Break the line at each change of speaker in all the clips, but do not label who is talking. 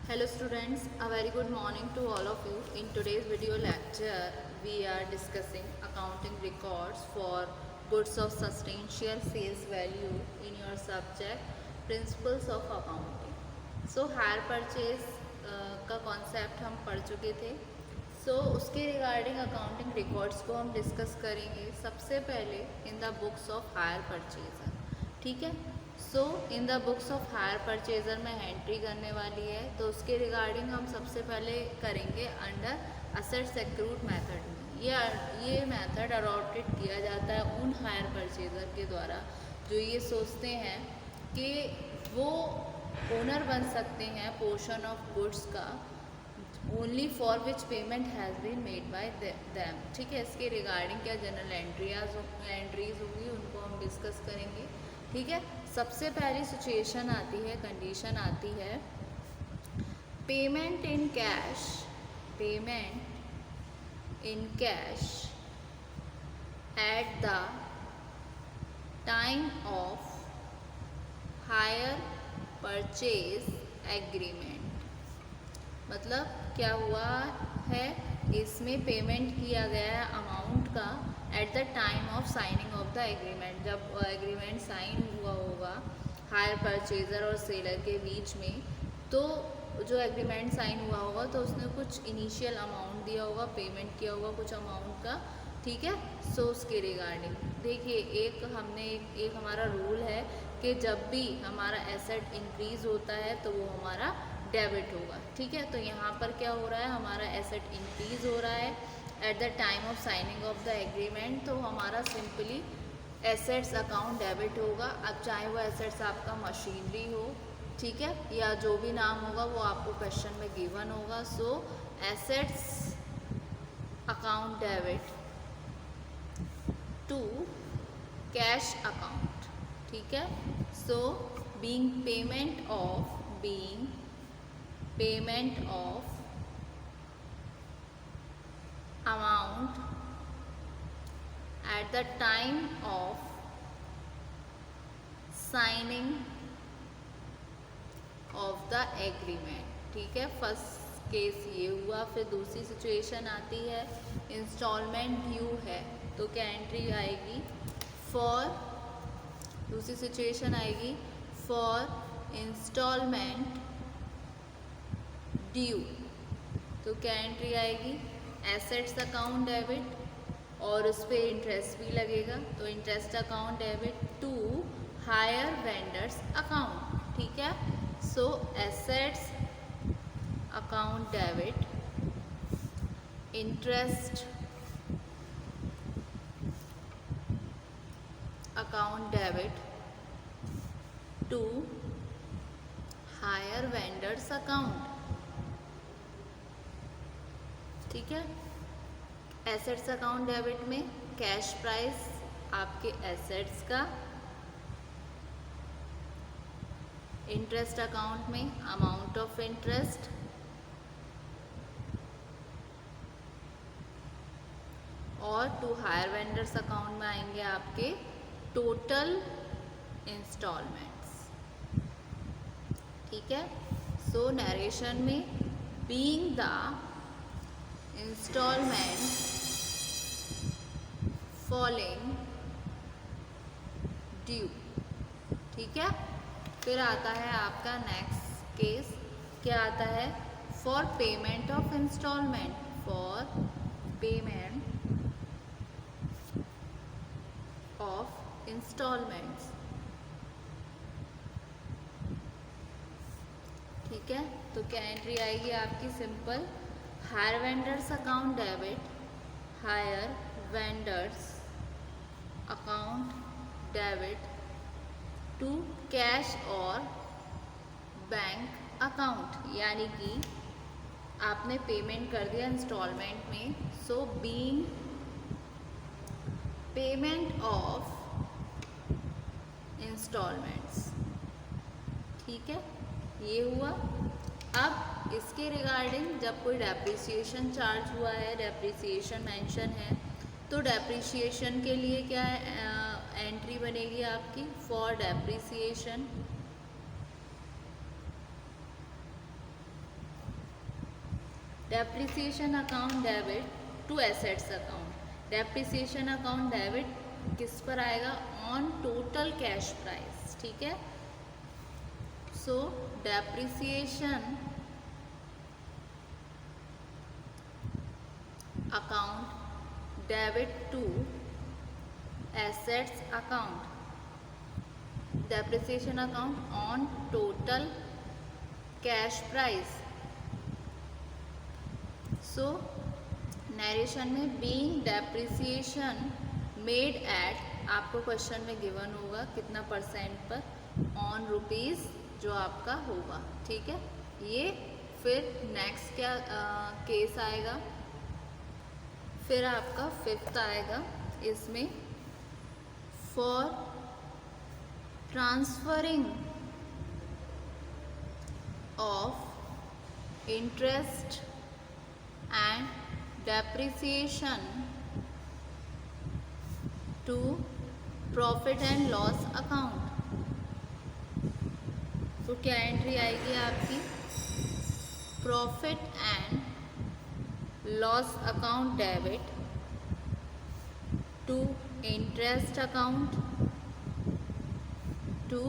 Hello students, a very good morning to all of you. In today's video lecture, we are discussing accounting records for goods of substantial sales value in your subject Principles of Accounting. So hire purchase का concept हम पढ़ चुके थे. उसके regarding accounting records को हम discuss करेंगे सबसे पहले in the books of hire purchaser. ठीक है. In the books of hire purchaser में एंट्री करने वाली है, तो उसके रिगार्डिंग हम सबसे पहले करेंगे अंडर असेट्स एक्रूड मेथड में. ये मेथड अडॉप्टेड किया जाता है उन हायर परचेजर के द्वारा जो ये सोचते हैं कि वो ओनर बन सकते हैं पोर्शन ऑफ गुड्स का only for which payment has been made by them. ठीक है. इसके रिगार्डिंग क्या जनरल एंट्रीज होगी उनको हम डिस्कस करेंगे. ठीक है. सबसे पहली सिचुएशन आती है, कंडीशन आती है payment in cash at the time of hire purchase agreement. मतलब क्या हुआ है, इसमें पेमेंट किया गया है अमाउंट का at the time of signing off the agreement. जब एग्रीमेंट साइन हुआ होगा हायर परचेजर और सेलर के बीच में, तो जो एग्रीमेंट साइन हुआ होगा तो उसने कुछ इनिशियल अमाउंट दिया होगा, पेमेंट किया होगा कुछ अमाउंट का. ठीक है. उसके रिगार्डिंग देखिए एक हमारा रूल है कि जब भी हमारा एसेट इंक्रीज होता है तो वो हमारा डेबिट होगा. ठीक है. तो यहाँ पर क्या हो रहा है, हमारा एसेट इंक्रीज हो रहा है at the time of signing off the agreement, तो हमारा सिंपली एसेट्स अकाउंट डेबिट होगा. अब चाहे वो एसेट्स आपका मशीनरी हो, ठीक है, या जो भी नाम होगा वो आपको क्वेश्चन में गिवन होगा. Assets account debit to cash account. ठीक है. Being payment of amount at the time of signing of the agreement. ठीक है. फर्स्ट केस ये हुआ. फिर दूसरी सिचुएशन आती है इंस्टॉलमेंट ड्यू है, तो क्या एंट्री आएगी दूसरी सिचुएशन आएगी फॉर इंस्टॉलमेंट ड्यू. तो क्या एंट्री आएगी एसेट्स अकाउंट डेबिट और उस पर इंटरेस्ट भी लगेगा, तो interest account debit to hire vendors account. ठीक है. Assets account debit interest account debit to hire vendors account. ठीक है. एसेट्स अकाउंट डेबिट में कैश प्राइस आपके एसेट्स का, इंटरेस्ट अकाउंट में अमाउंट ऑफ इंटरेस्ट, और टू हायर वेंडर्स अकाउंट में आएंगे आपके टोटल इंस्टॉलमेंट्स. ठीक है. नरेशन में being the instalment falling due. ठीक है. फिर आता है आपका नेक्स्ट केस. क्या आता है for payment of instalment. For payment of instalments. ठीक है. तो क्या एंट्री आएगी आपकी simple hire vendors account debit, hire vendors account debit to cash और बैंक अकाउंट. यानी कि आपने पेमेंट कर दिया इंस्टॉलमेंट में, बीइंग पेमेंट ऑफ इंस्टॉलमेंट्स. ठीक है. ये हुआ. अब इसके रिगार्डिंग जब कोई डेप्रिसिएशन चार्ज हुआ है, डेप्रिसिएशन मेंशन है, तो डेप्रिसिएशन के लिए क्या एंट्री बनेगी आपकी for depreciation. Depreciation account debit to assets account. Depreciation account debit किस पर आएगा? ऑन टोटल कैश प्राइस, ठीक है। So depreciation account debit to assets account, depreciation account on total cash price. So narration में being depreciation made at, आपको question में given होगा कितना परसेंट पर, ऑन रुपीज़ जो आपका होगा, ठीक है। ये फिर नेक्स्ट क्या केस आएगा, फिर आपका फिफ्थ आएगा इसमें, for transferring of interest and depreciation to profit and loss account. तो क्या एंट्री आएगी आपकी? Profit and loss account debit to interest account to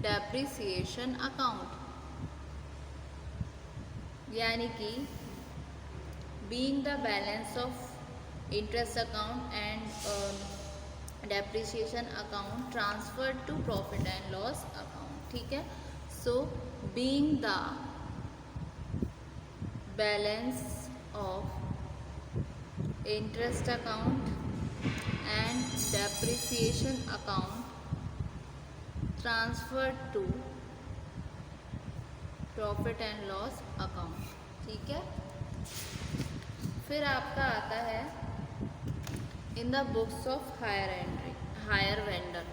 depreciation account, यानी कि being the balance of interest account and depreciation account transferred to profit and loss account, ठीक है। So being the balance of interest account and depreciation account transferred to profit and loss account, ठीक है। फिर आपका आता है in the books of hire vendor।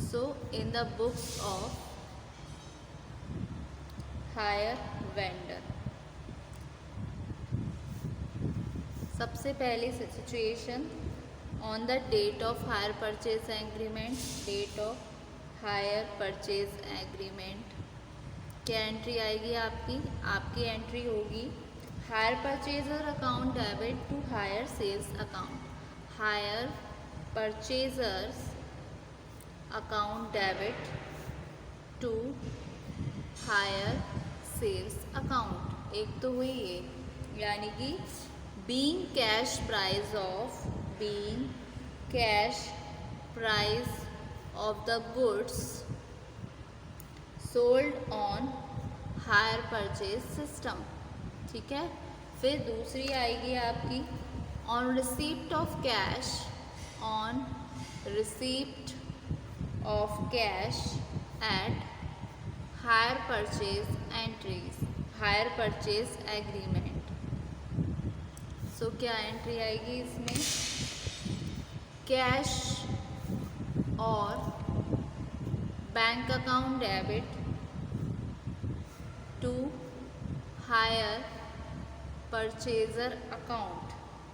so in the books of hire vendor, सबसे पहली situation, on the date of hire purchase agreement, date of hire purchase agreement क्या entry आएगी आपकी? आपकी एंट्री होगी hire purchaser account debit to hire sales account, hire purchasers account debit to hire sales account. एक तो हुई ये, यानी कि being cash price of the goods sold on hire purchase system, ठीक है। फिर दूसरी आएगी आपकी on receipt of cash at hire purchase entries, hire purchase agreement। सो क्या एंट्री आएगी इसमें? कैश और bank account debit to hire purchaser account,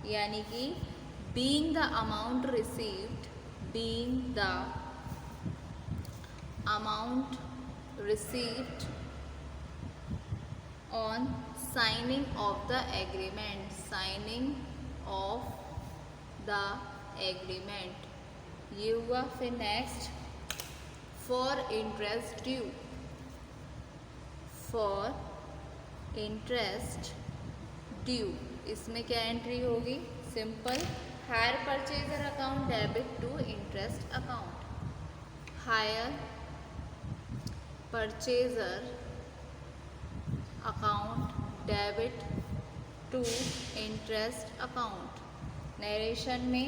यानी कि being the amount received on signing of the agreement, ये हुआ। फिर नेक्स्ट फॉर इंटरेस्ट ड्यू, इसमें क्या एंट्री होगी? Simple, hire purchaser account debit to interest account, hire purchaser account debit to interest account. Narration में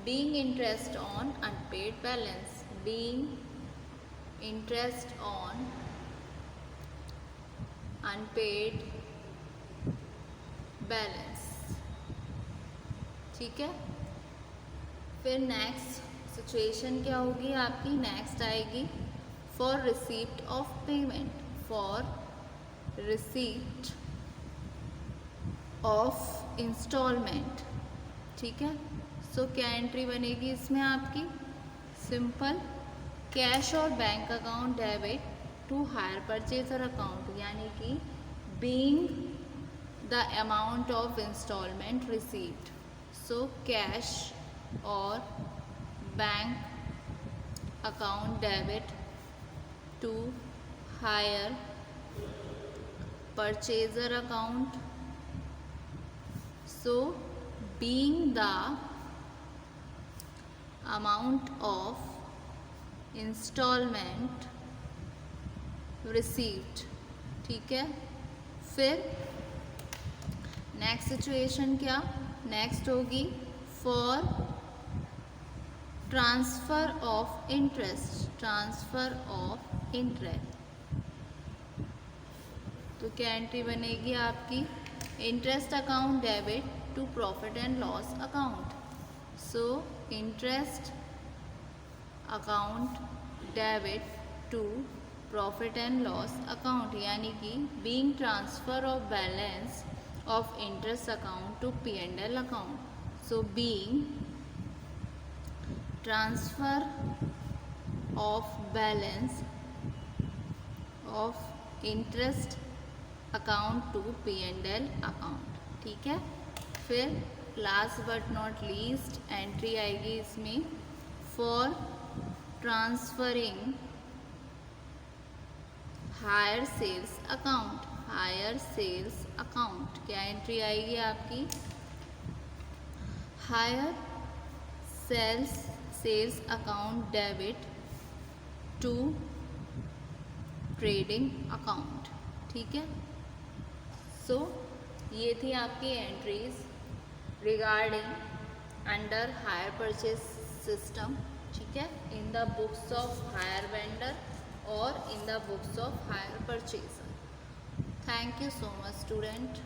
being interest on unpaid balance, being interest on unpaid balance, ठीक है। फिर next situation क्या होगी आपकी? नेक्स्ट आएगी for receipt of payment, for receipt of instalment, ठीक है। सो क्या एंट्री बनेगी इसमें आपकी? सिंपल, कैश और bank account debit to hire purchaser account, यानी कि being the amount of installment received. So cash or bank account debit to hire purchaser account. So being the amount of installment received. ठीक है, फिर next situation क्या, next होगी for transfer of interest, transfer of interest. तो क्या entry बनेगी आपकी, interest account debit to profit and loss account. So interest account debit to profit and loss account, यानी कि being transfer of balance of interest account to P&L account. So being transfer of balance of interest account to P&L account. ठीक है, फिर last but not least entry आएगी इसमें for transferring hire sales account, hire sales account. क्या entry आएगी आपकी, hire sales account debit to trading account. ठीक है, सो ये थी आपकी entries regarding under hire purchase system. ठीक है, in the books of hire vendor और in the books of hire purchaser. Thank you so much, student.